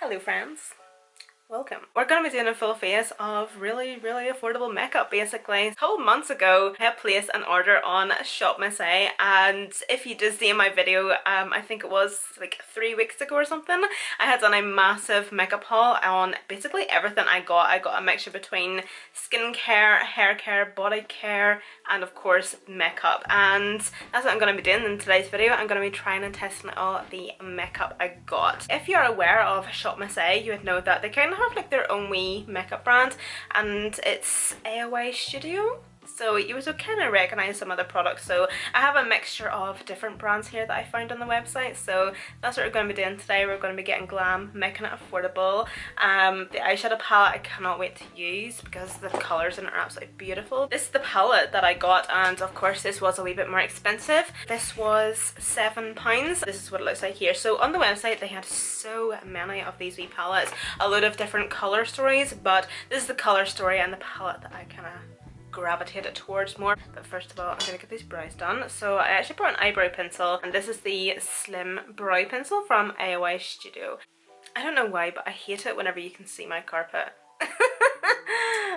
Hello friends, welcome. We're going to be doing a full face of really affordable makeup basically. A couple months ago I had placed an order on Shop Missy, and if you did see my video, I think it was like 3 weeks ago or something, I had done a massive makeup haul on basically everything I got. I got a mixture between skincare, hair care, body care, and of course makeup, and that's what I'm going to be doing in today's video. I'm going to be trying and testing all the makeup I got. If you're aware of Shop Missy, you would know that they kind of have like their own wee makeup brand, and it's Eyeshadow. So you would kind of recognise some of the products. So I have a mixture of different brands here that I found on the website. So that's what we're going to be doing today. We're going to be getting glam, making it affordable. The eyeshadow palette I cannot wait to use because the colours in it are absolutely beautiful. This is the palette that I got, and of course this was a wee bit more expensive. This was £7. This is what it looks like here. So on the website they had so many of these wee palettes, a load of different colour stories, but this is the colour story and the palette that I kind of gravitated towards more. But first of all, I'm gonna get these brows done. So I actually brought an eyebrow pencil, and this is the slim brow pencil from Eyeshadow. I don't know why, but I hate it whenever you can see my carpet.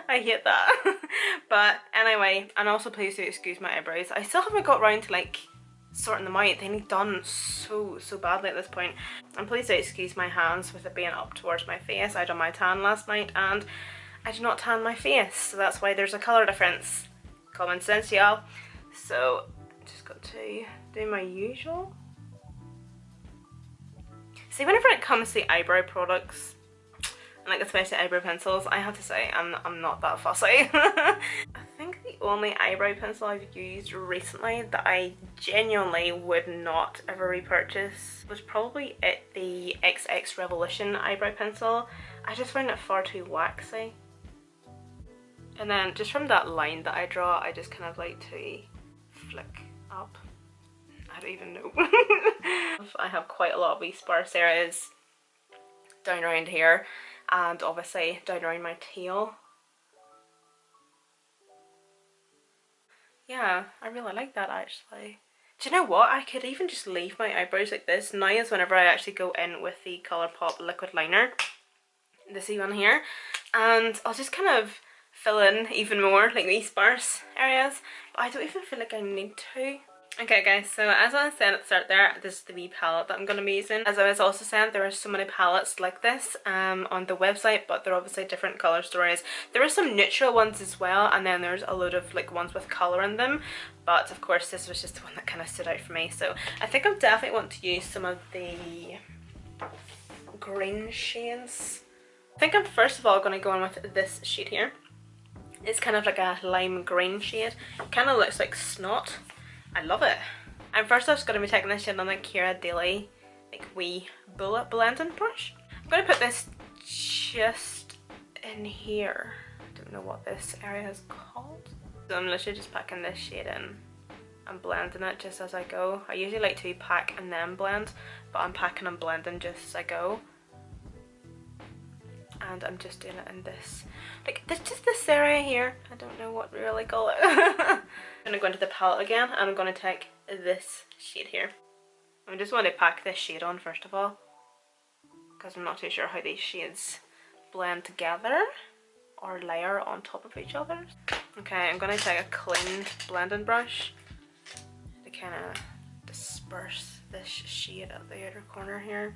I hate that. But anyway, and also please do excuse my eyebrows. I still haven't got around to like sorting them out. They need done so badly at this point. And please do excuse my hands with it being up towards my face. I done my tan last night and I did not tan my face, so that's why there's a colour difference. Common sense, y'all. So I'm just got to do my usual. See, whenever it comes to eyebrow products, and like especially eyebrow pencils, I have to say I'm not that fussy. I think the only eyebrow pencil I've used recently that I genuinely would not ever repurchase was probably the XX Revolution eyebrow pencil. I just found it far too waxy. And then just from that line that I draw, I just kind of like to flick up. I don't even know. I have quite a lot of wee sparse areas down around here, and obviously down around my tail. Yeah, I really like that actually. Do you know what? I could even just leave my eyebrows like this. Now is whenever I actually go in with the Colourpop liquid liner, this one here, and I'll just kind of fill in even more like these sparse areas, but I don't even feel like I need to. Okay guys, so as I said at the start there, this is the wee palette that I'm going to be using. As I was also saying, there are so many palettes like this on the website, but they're obviously different colour stories. There are some neutral ones as well, and then there's a load of like ones with colour in them, but of course this was just the one that kind of stood out for me. So I think I definitely want to use some of the green shades. I think I'm first of all going to go in with this shade here. It's kind of like a lime green shade. It kind of looks like snot. I love it. And first I'm just going to be taking this shade on the Kira Daily like wee bullet blending brush. I'm going to put this just in here. I don't know what this area is called. So I'm literally just packing this shade in and blending it just as I go. I usually like to pack and then blend, but I'm packing and blending just as I go. And I'm just doing it in this, like just this area here. I don't know what to really call it. I'm gonna go into the palette again, and I'm gonna take this shade here. I just want to pack this shade on first of all, because I'm not too sure how these shades blend together or layer on top of each other. Okay, I'm gonna take a clean blending brush to kind of disperse this shade at the outer corner here.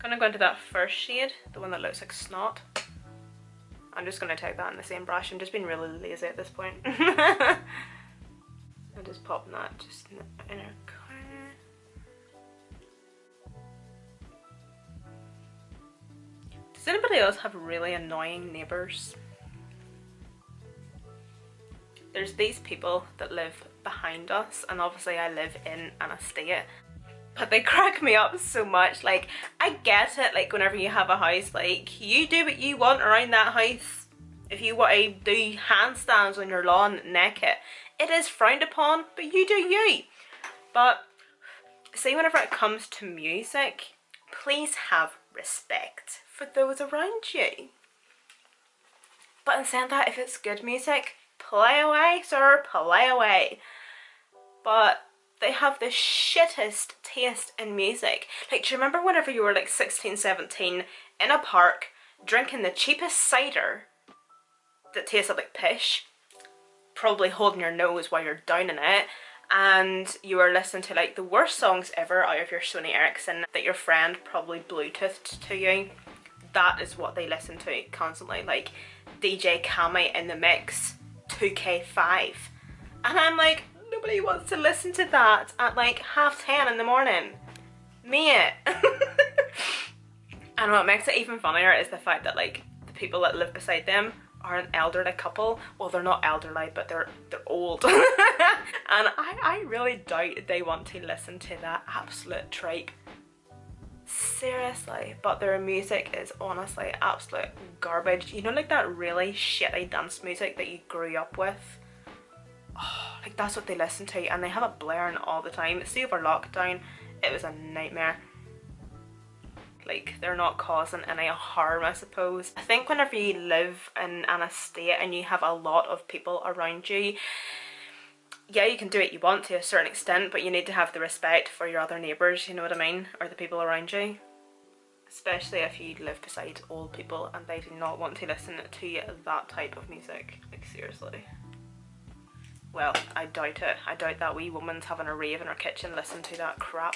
I'm gonna go into that first shade, the one that looks like snot. I'm just gonna take that in the same brush. I'm just being really lazy at this point. I'm just popping that just in the inner corner. Does anybody else have really annoying neighbours? There's these people that live behind us, and obviously I live in an estate. But they crack me up so much. Like, I get it, like whenever you have a house, like you do what you want around that house. If you want to do handstands on your lawn naked, it is frowned upon, but you do you. But see, whenever it comes to music, please have respect for those around you. But in saying that, if it's good music, play away, sir, play away. But they have the shittest taste in music. Like, do you remember whenever you were like 16, 17 in a park drinking the cheapest cider that tasted like pish, probably holding your nose while you're downing it, and you were listening to like the worst songs ever out of your Sony Ericsson that your friend probably Bluetoothed to you? That is what they listen to constantly, like DJ Kami in the mix, 2K5. And I'm like, nobody wants to listen to that at like 10:30 in the morning. Mate. And what makes it even funnier is the fact that like the people that live beside them are an elderly couple. Well, they're not elderly, but they're old. And I really doubt they want to listen to that absolute tripe. Seriously. But their music is honestly absolute garbage. You know, like that really shitty dance music that you grew up with? Oh, like that's what they listen to, and they have it blaring all the time. See, over lockdown, it was a nightmare. Like, they're not causing any harm, I suppose. I think whenever you live in an estate and you have a lot of people around you, yeah, you can do what you want to a certain extent, but you need to have the respect for your other neighbours, you know what I mean? Or the people around you. Especially if you live beside old people and they do not want to listen to that type of music. Like, seriously. Well, I doubt it. I doubt that wee woman's having a rave in her kitchen listening to that crap.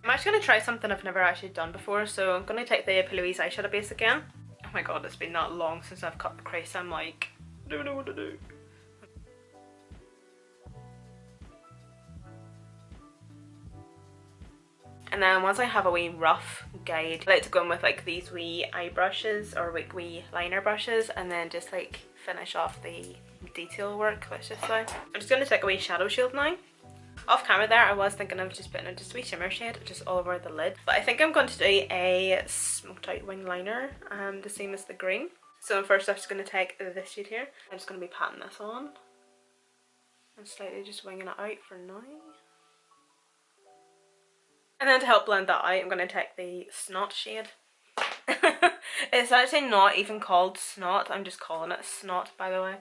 I'm actually going to try something I've never actually done before, so I'm going to take the Louise eyeshadow base again. Oh my god, it's been that long since I've cut the crease, I'm like, I don't know what to do. And then once I have a wee rough guide, I like to go in with like these wee eye brushes or like wee liner brushes, and then just like finish off the detail work, let's just say. I'm just going to take a wee shadow shield now. Off camera there, I was thinking of just putting a just wee shimmer shade just all over the lid. But I think I'm going to do a smoked out wing liner, the same as the green. So first I'm just going to take this shade here. I'm just going to be patting this on. And slightly just winging it out for now. And then to help blend that out, I'm going to take the snot shade. It's actually not even called snot, I'm just calling it snot, by the way.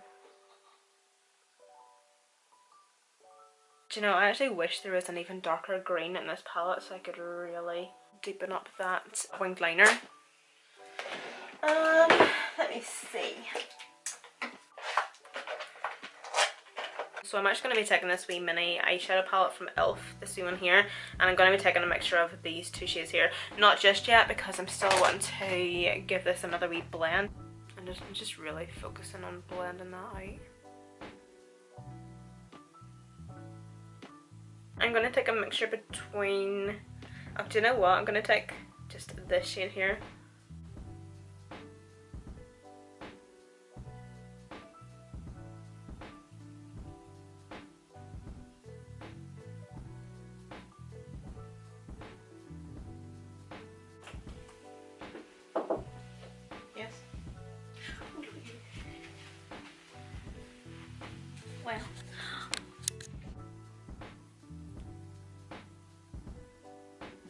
Do you know, I actually wish there was an even darker green in this palette so I could really deepen up that winged liner. Let me see. So I'm actually going to be taking this wee mini eyeshadow palette from e.l.f., this wee one here, and I'm going to be taking a mixture of these two shades here. Not just yet, because I'm still wanting to give this another wee blend. I'm just really focusing on blending that out. I'm going to take a mixture between, oh, do you know what, I'm going to take just this shade here. Yes. Well.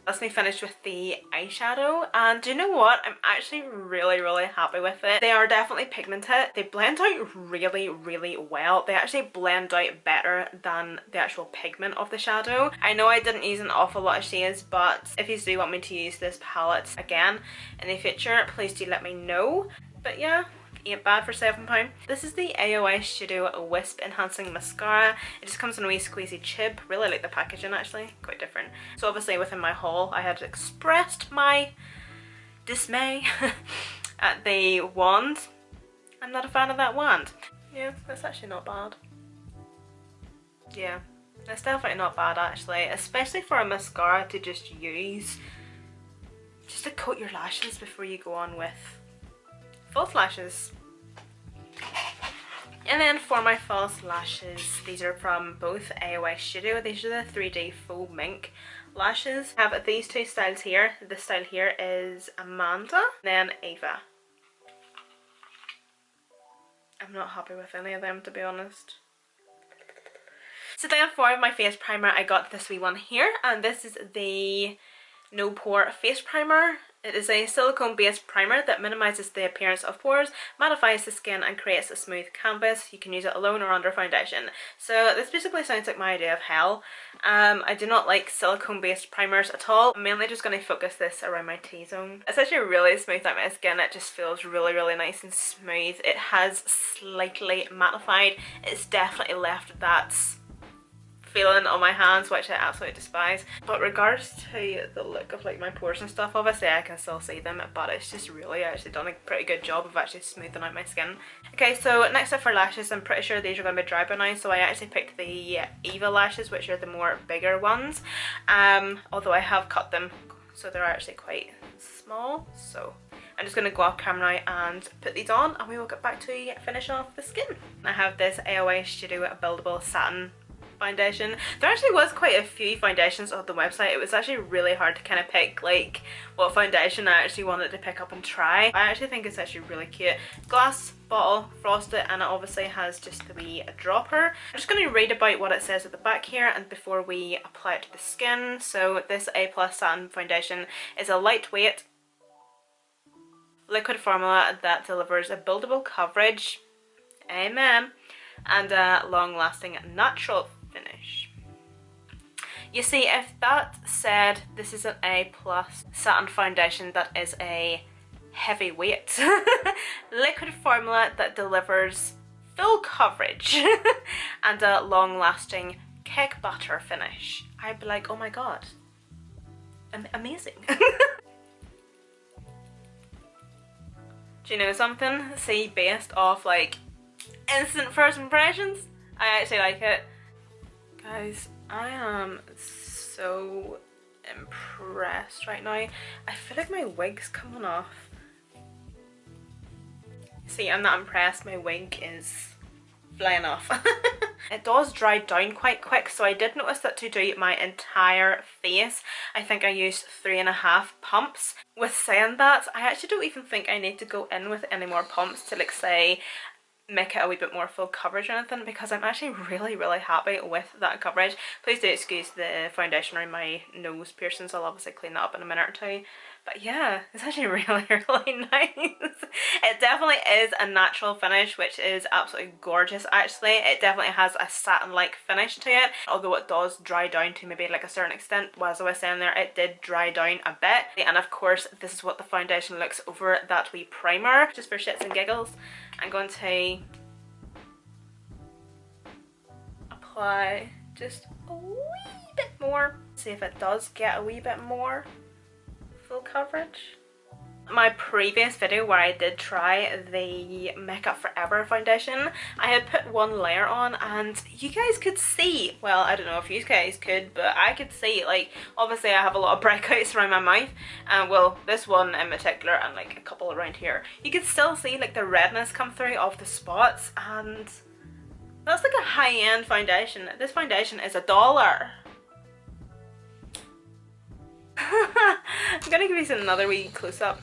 That's me finished with the eyeshadow, and do you know what? I'm actually really happy with it. They are definitely pigmented. They blend out really well. They actually blend out better than the actual pigment of the shadow. I know I didn't use an awful lot of shades, but if you do want me to use this palette again in the future, please do let me know. But yeah, ain't bad for £7. This is the Eyeshadow Wisp Enhancing Mascara. It just comes in a wee squeezy tube. Really like the packaging actually, quite different. So obviously within my haul I had expressed my dismay at the wand. I'm not a fan of that wand. Yeah, that's actually not bad. Yeah, it's definitely not bad actually, especially for a mascara to just use. Just to coat your lashes before you go on with false lashes. And then for my false lashes, these are from both Eyeshadow. These are the 3D Faux Mink lashes. I have these two styles here. This style here is Amanda, then Ava. I'm not happy with any of them, to be honest. So then for my face primer, I got this wee one here, and this is the No Pore Face Primer. It is a silicone-based primer that minimises the appearance of pores, mattifies the skin and creates a smooth canvas. You can use it alone or under foundation. So this basically sounds like my idea of hell. I do not like silicone-based primers at all. I'm mainly just going to focus this around my T-zone. It's actually really smooth out my skin. It just feels really, really nice and smooth. It has slightly mattified. It's definitely left that feeling on my hands, which I absolutely despise. But regards to the look of like my pores and stuff, obviously I can still see them, but it's just really actually done a pretty good job of actually smoothing out my skin. Okay, so next up for lashes, I'm pretty sure these are going to be dry by now, so I actually picked the Eva lashes, which are the more bigger ones, although I have cut them so they're actually quite small. So I'm just going to go off camera now and put these on, and we will get back to finishing off the skin. I have this Eyeshadow buildable satin foundation. There actually was quite a few foundations on the website. It was actually really hard to kind of pick like what foundation I actually wanted to pick up and try. I actually think it's actually really cute. Glass bottle, frosted, and it obviously has just the wee dropper. I'm just going to read about what it says at the back here and before we apply it to the skin. So this A+ satin foundation is a lightweight liquid formula that delivers a buildable coverage, amen, and a long-lasting natural finish. You see, if that said this is an A+ satin foundation that is a heavyweight liquid formula that delivers full coverage and a long-lasting cake batter finish, I'd be like, oh my god, amazing. Do you know something? See, based off like instant first impressions, I actually like it. Guys, I am so impressed right now. I feel like my wig's coming off. See, I'm not impressed. My wig is flying off. It does dry down quite quick, so I did notice that to do my entire face, I think I used 3.5 pumps. With saying that, I actually don't even think I need to go in with any more pumps to like say make it a wee bit more full coverage or anything, because I'm actually really, really happy with that coverage. Please do excuse the foundation around my nose piercings. I'll obviously clean that up in a minute or two. But yeah, it's actually really, really nice. It definitely is a natural finish, which is absolutely gorgeous actually. It definitely has a satin-like finish to it, although it does dry down to maybe like a certain extent. Well, as I was saying there, it did dry down a bit. And of course, this is what the foundation looks over that wee primer. Just for shits and giggles, I'm going to apply just a wee bit more. See if it does get a wee bit more full coverage. My previous video where I did try the Makeup Forever foundation, I had put one layer on and you guys could see, well, I don't know if you guys could, but I could see, like, obviously I have a lot of breakouts around my mouth, and well, this one in particular and like a couple around here, you could still see like the redness come through of the spots, and that's like a high-end foundation. This foundation is $1. I'm gonna give you another wee close-up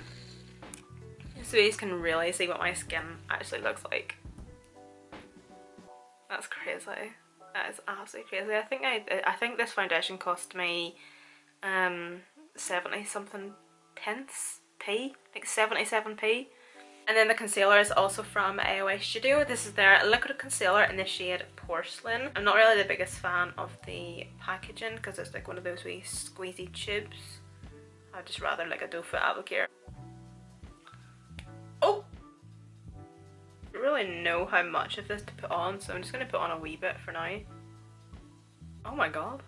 so you can really see what my skin actually looks like. That's crazy. That is absolutely crazy. I think this foundation cost me 70 something pence p, like 77p. And then the concealer is also from Eyeshadow. This is their liquid concealer in the shade Porcelain. I'm not really the biggest fan of the packaging because it's like one of those wee squeezy tubes. I'd just rather like a doe foot applicator. Oh! I don't really know how much of this to put on, so I'm just going to put on a wee bit for now. Oh my god.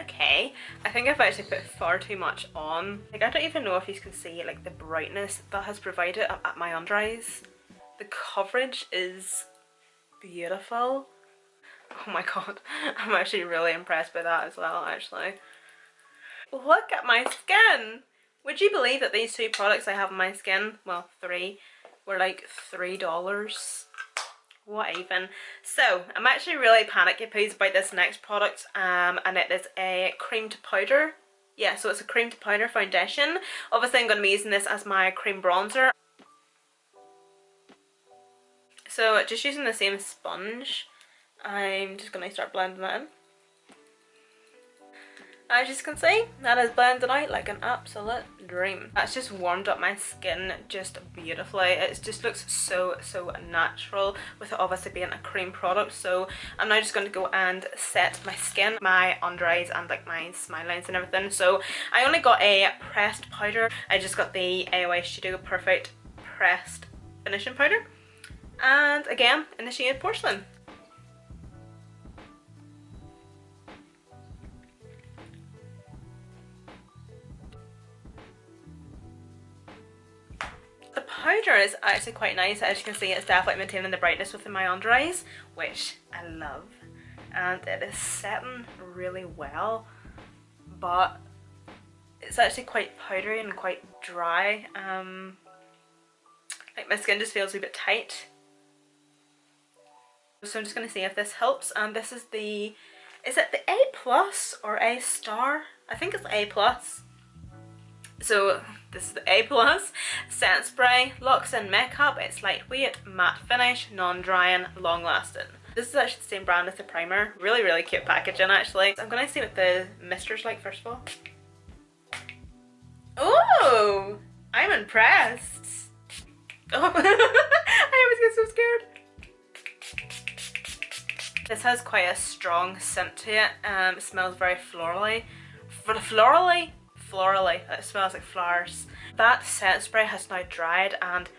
Okay, I think I've actually put far too much on. Like, I don't even know if you can see like the brightness that has provided at my under eyes. The coverage is beautiful. Oh my god, I'm actually really impressed by that as well, actually. Look at my skin! Would you believe that these two products I have on my skin, well, 3, were like $3? What even? So I'm actually really panicky pleased about this next product, and it is a cream to powder Yeah, so it's a cream to powder foundation. Obviously I'm going to be using this as my cream bronzer. So just using the same sponge, I'm just going to start blending that in. As you can see, that is blended out like an absolute dream. That's just warmed up my skin just beautifully. It just looks so natural with it obviously being a cream product. So I'm now just going to go and set my skin, my under eyes and like my smile lines and everything. So I only got a pressed powder. I just got the Eyeshadow Perfect Pressed Finishing Powder. And again, in the shade Porcelain. The powder is actually quite nice. As you can see, it's definitely maintaining the brightness within my under eyes, which I love. And it is setting really well, but it's actually quite powdery and quite dry. Like my skin just feels a bit tight. So I'm just going to see if this helps. And this is the, is it the A plus or A star? I think it's A plus. So this is the A plus Scent Spray, locks in makeup. It's lightweight, matte finish, non-drying, long lasting. This is actually the same brand as the primer. Really cute packaging actually. So I'm going to see what the mister's like first of all. Oh, I'm impressed. Oh, I always get so scared. This has quite a strong scent to it. It smells very florally. Florally. It smells like flowers. That scent spray has now dried and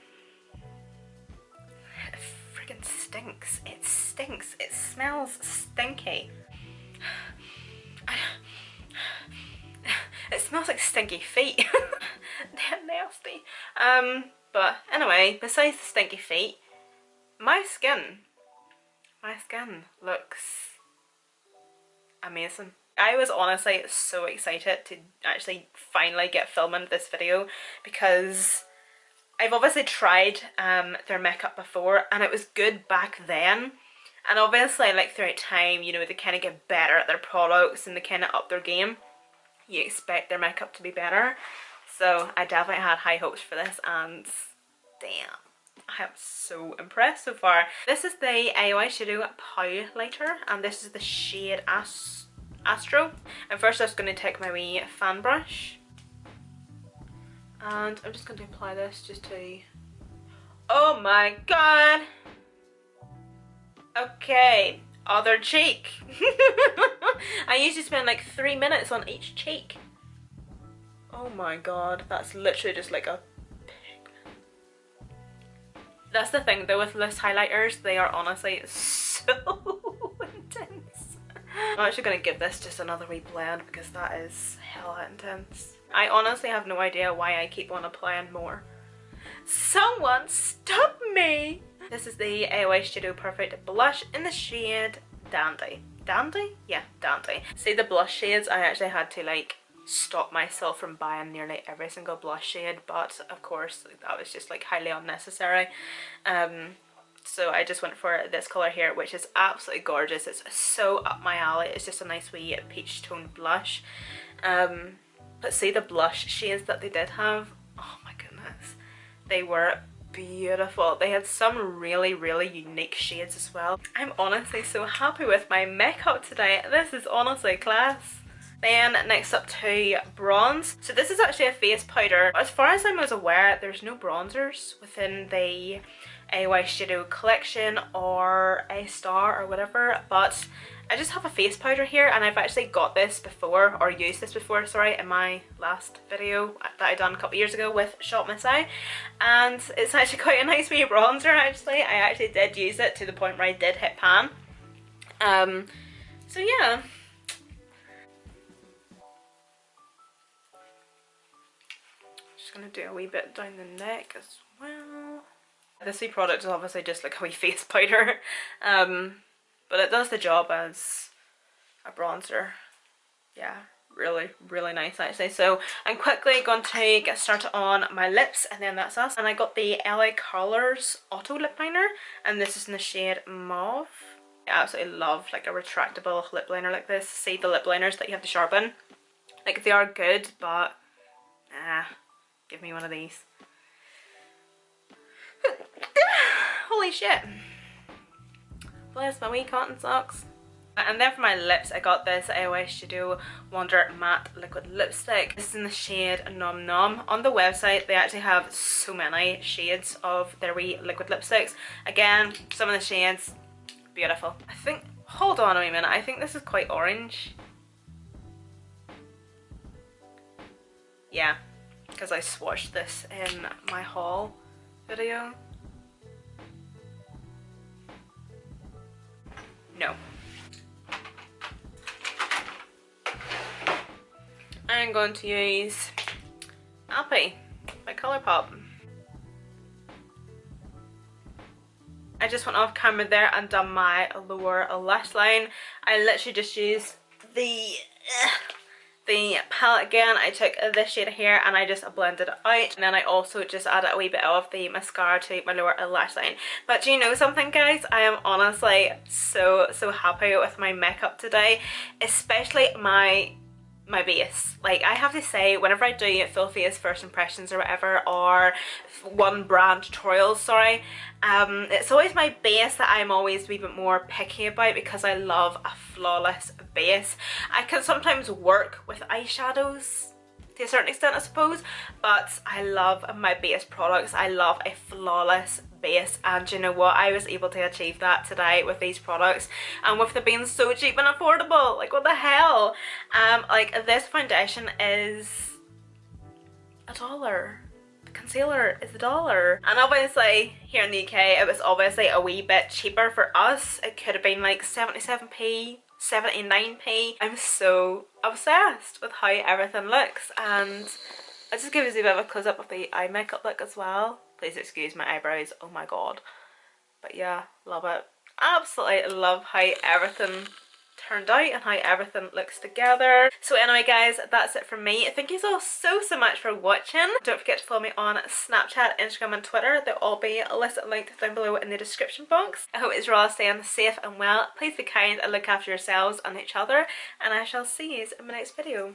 it freaking stinks. It stinks. It smells stinky. It smells like stinky feet. They're nasty. But anyway, besides the stinky feet, my skin looks amazing. I was honestly so excited to actually finally get filming this video because I've obviously tried their makeup before and it was good back then, and obviously like throughout time, you know, they kind of get better at their products and they kind of up their game. You expect their makeup to be better, so I definitely had high hopes for this and damn, I am so impressed so far. This is the Eyeshadow Highlighter and this is the shade Astro. And first I'm just going to take my wee fan brush and I'm just going to apply this just to... Oh my god! Okay, other cheek. I usually spend like 3 minutes on each cheek. Oh my god, that's literally just like a pigment. That's the thing though with loose highlighters, they are honestly so intense. I'm actually going to give this just another wee blend because that is hella intense. I honestly have no idea why I keep on applying more. Someone stop me! This is the Eyeshadow Perfect Blush in the shade Dandy. Dandy? Yeah, Dandy. See the blush shades, I actually had to like stop myself from buying nearly every single blush shade, but of course that was just like highly unnecessary. So I just went for this colour here, which is absolutely gorgeous. It's so up my alley. It's just a nice wee peach toned blush. But see the blush shades that they did have, oh my goodness, they were beautiful. They had some really unique shades as well. I'm honestly so happy with my makeup today. This is honestly class. Then next up to bronze. So this is actually a face powder. As far as I was aware, there's no bronzers within the Eyeshadow collection or a star or whatever, but I just have a face powder here and I've actually got this before, or used this before, sorry, in my last video that I done a couple years ago with Shop Miss Eye, and it's actually quite a nice wee bronzer actually. I actually did use it to the point where I did hit pan. So yeah. Just gonna do a wee bit down the neck as well. This wee product is obviously just like a wee face powder, but it does the job as a bronzer. Yeah, really nice actually. So I'm quickly going to get started on my lips and then that's us. And I got the LA Colors Auto Lip Liner and this is in the shade Mauve. I absolutely love like a retractable lip liner like this. See the lip liners that you have to sharpen? Like, they are good, but give me one of these. Holy shit. Bless my wee cotton socks. And then for my lips, I got this Eyeshadow Wonder Matte Liquid Lipstick. This is in the shade Nom Nom. On the website, they actually have so many shades of their wee liquid lipsticks. Again, some of the shades, beautiful. I think, hold on a wee minute, I think this is quite orange. Yeah, because I swatched this in my haul video. No. I'm going to use Alpi by Colourpop. I just went off camera there and done my lower lash line. I literally just used the palette again. I took this shade here and I just blended it out, and then I also just added a wee bit of the mascara to my lower lash line. But do you know something, guys? I am honestly so happy with my makeup today, especially my base. Like, I have to say, whenever I do full face first impressions or whatever, or one brand tutorials, sorry, it's always my base that I'm always a wee bit more picky about, because I love a flawless base. I can sometimes work with eyeshadows to a certain extent, I suppose, but I love my base products. I love a flawless base, and you know what, I was able to achieve that today with these products, and with them being so cheap and affordable. Like, what the hell. Like, this foundation is $1. The concealer is $1, and obviously here in the UK it was obviously a wee bit cheaper for us. It could have been like 77p, 79p. I'm so obsessed with how everything looks, and I'll just give you a bit of a close-up of the eye makeup look as well. Please excuse my eyebrows, oh my god. But yeah, love it. Absolutely love how everything turned out and how everything looks together. So anyway, guys, that's it from me. Thank you all so much for watching. Don't forget to follow me on Snapchat, Instagram and Twitter. They'll all be listed linked down below in the description box. I hope you're all staying safe and well. Please be kind and look after yourselves and each other, and I shall see you in my next video.